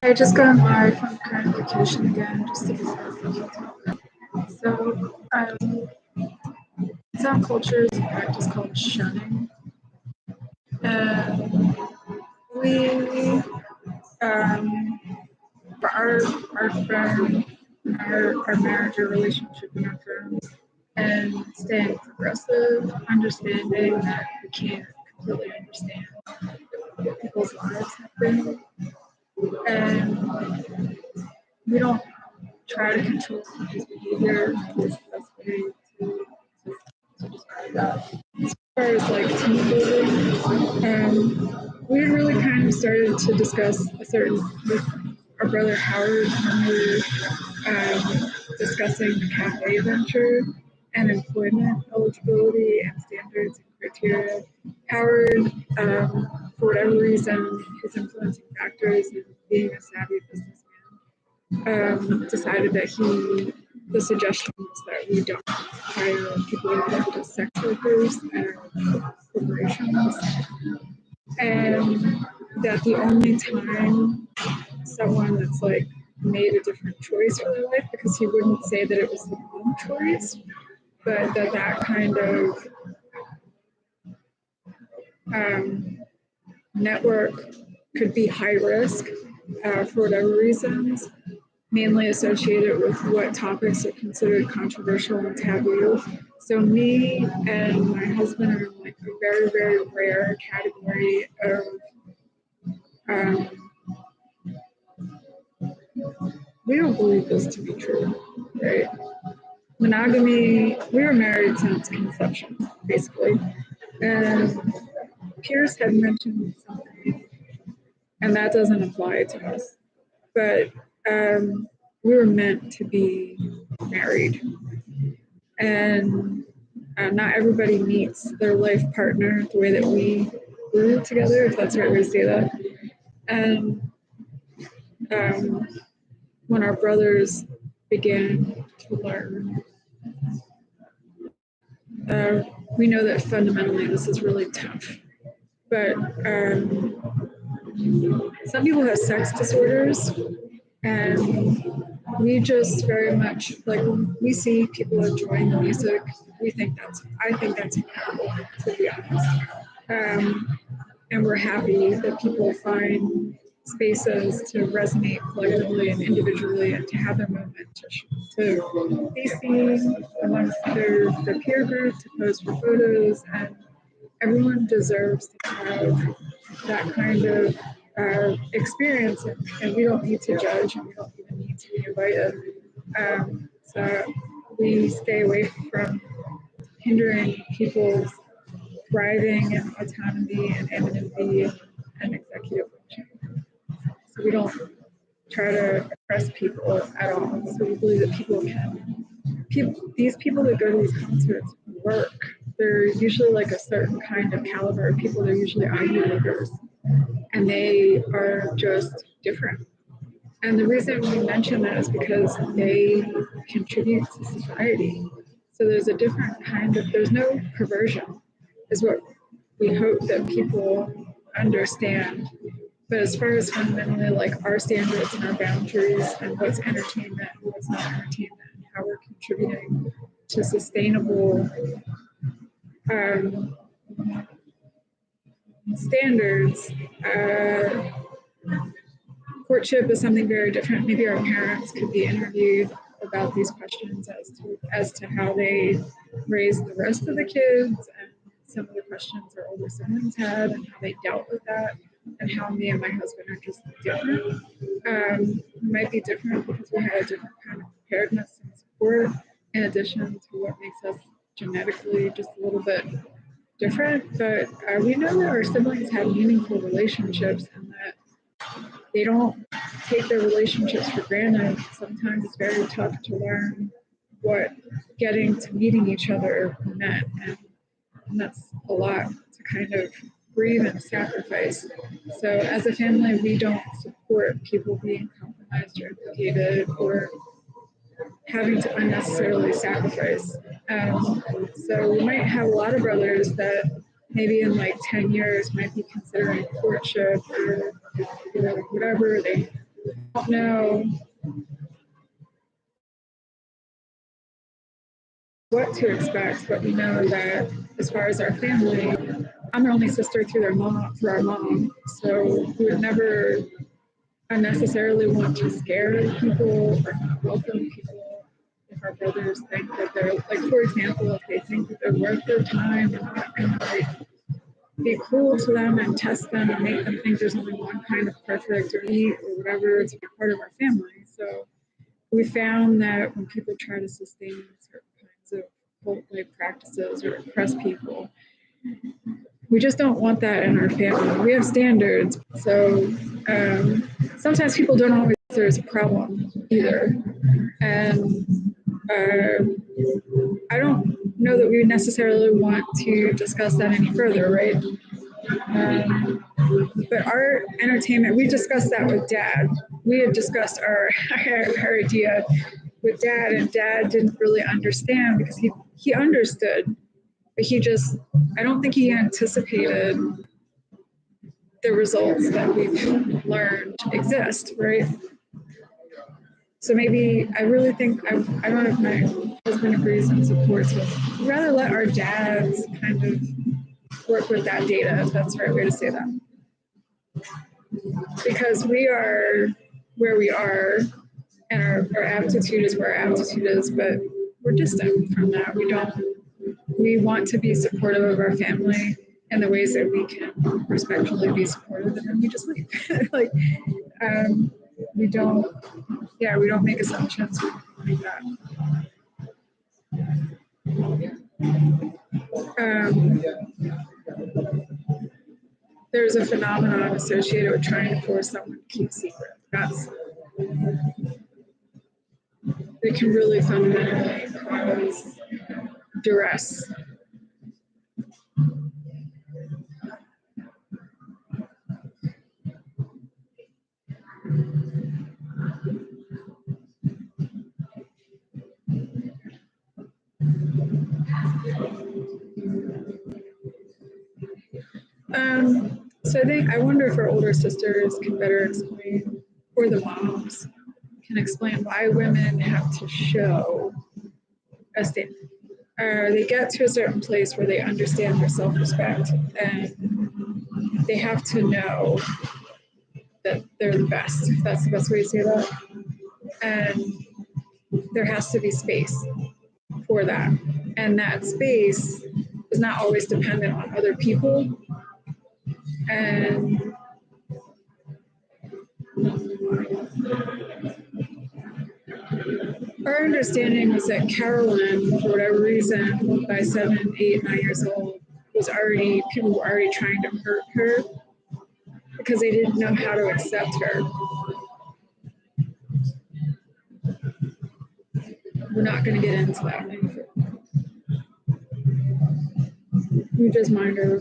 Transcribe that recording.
I just got back from current vacation again just to discuss the topic. So, some cultures practice called shunning, and we, um, for our firm, our marriage or relationship in our firm, and staying progressive, understanding that we can't completely understand what people's lives have been, and we don't try to control people's behavior is the best way to describe that. As far as like team building, we really kind of started to discuss a certain with our brother Howard when we were discussing the cafe venture and employment eligibility and standards and criteria. Howard, for whatever reason, his influencing factors in being a savvy businessman, decided that the suggestion was that we don't hire people employed as sex workers at our corporations, and that the only time someone that's like made a different choice for their life, because he wouldn't say that it was the wrong choice, but that kind of network could be high risk for whatever reasons, mainly associated with what topics are considered controversial and taboo. So me and my husband are in like a very, very rare category of we don't believe this to be true, right? Monogamy, we were married since conception, basically. And Pierce had mentioned something, and that doesn't apply to us. But we were meant to be married. And not everybody meets their life partner the way that we grew together, if that's the right way to say that. And when our brothers began to learn, we know that fundamentally this is really tough. But some people have sex disorders, and we just very much like when we see people enjoying the music, I think that's incredible, to be honest. And we're happy that people find spaces to resonate collectively and individually and to have their moment to be seen amongst their peer group, to pose for photos, and everyone deserves to have that kind of experience, and we don't need to judge, and we don't even need to be invited. So we stay away from hindering people's thriving and autonomy and anonymity and executive function. So we don't try to oppress people at all. So we believe that these people that go to these concerts work. They're usually like a certain kind of caliber of people. They're usually Ivy Leaguers, and they are just different. And the reason we mention that is because they contribute to society. So there's a different kind of, there's no perversion, is what we hope that people understand. But as far as fundamentally like our standards and our boundaries and what's entertainment and what's not entertainment and how we're contributing to sustainable standards, courtship is something very different. Maybe our parents could be interviewed about these questions as to how they raised the rest of the kids and some of the questions our older siblings had and how they dealt with that and how me and my husband are just different. We might be different because we had a different kind of preparedness and support in addition to what makes us genetically just a little bit different. But we know that our siblings have meaningful relationships and that they don't take their relationships for granted. Sometimes it's very tough to learn what getting to meeting each other meant, and that's a lot to kind of grieve and sacrifice. So as a family, we don't support people being compromised or implicated or having to unnecessarily sacrifice. So we might have a lot of brothers that maybe in like 10 years might be considering courtship or whatever. They don't know what to expect, but we know that as far as our family, I'm the only sister through through our mom, so we would never unnecessarily want to scare people or not welcome people if our brothers think that they're like, for example, if they think that they're worth their time and not gonna like be cruel to them and test them and make them think there's only one kind of perfect or eat or whatever to be part of our family. So we found that when people try to sustain certain kinds of cult-like practices or oppress people, we just don't want that in our family. We have standards. So sometimes people don't always think there's a problem either. And I don't know that we would necessarily want to discuss that any further, right? But our entertainment, we discussed that with Dad. We had discussed our idea with Dad, and Dad didn't really understand because he understood, but I don't think he anticipated the results that we've learned exist, right? So maybe I really think I don't know if my husband agrees and supports it. We'd rather let our dads kind of work with that data, if that's the right way to say that. Because we are where we are and our aptitude is where our aptitude is, but we're distant from that. We want to be supportive of our family in the ways that we can respectfully be supportive, and then we just leave. Like, we don't make assumptions like that. There's a phenomenon associated with trying to force someone to keep secret. It can really fundamentally cause duress. So I wonder if our older sisters can better explain, or the moms can explain why women have to show a statement. They get to a certain place where they understand their self-respect and they have to know that they're the best, if that's the best way to say that. And there has to be space for that. And that space is not always dependent on other people. And our understanding was that Carolyn, for whatever reason, by 7, 8, 9 years old, people were already trying to hurt her because they didn't know how to accept her. We're not going to get into that. We just mind our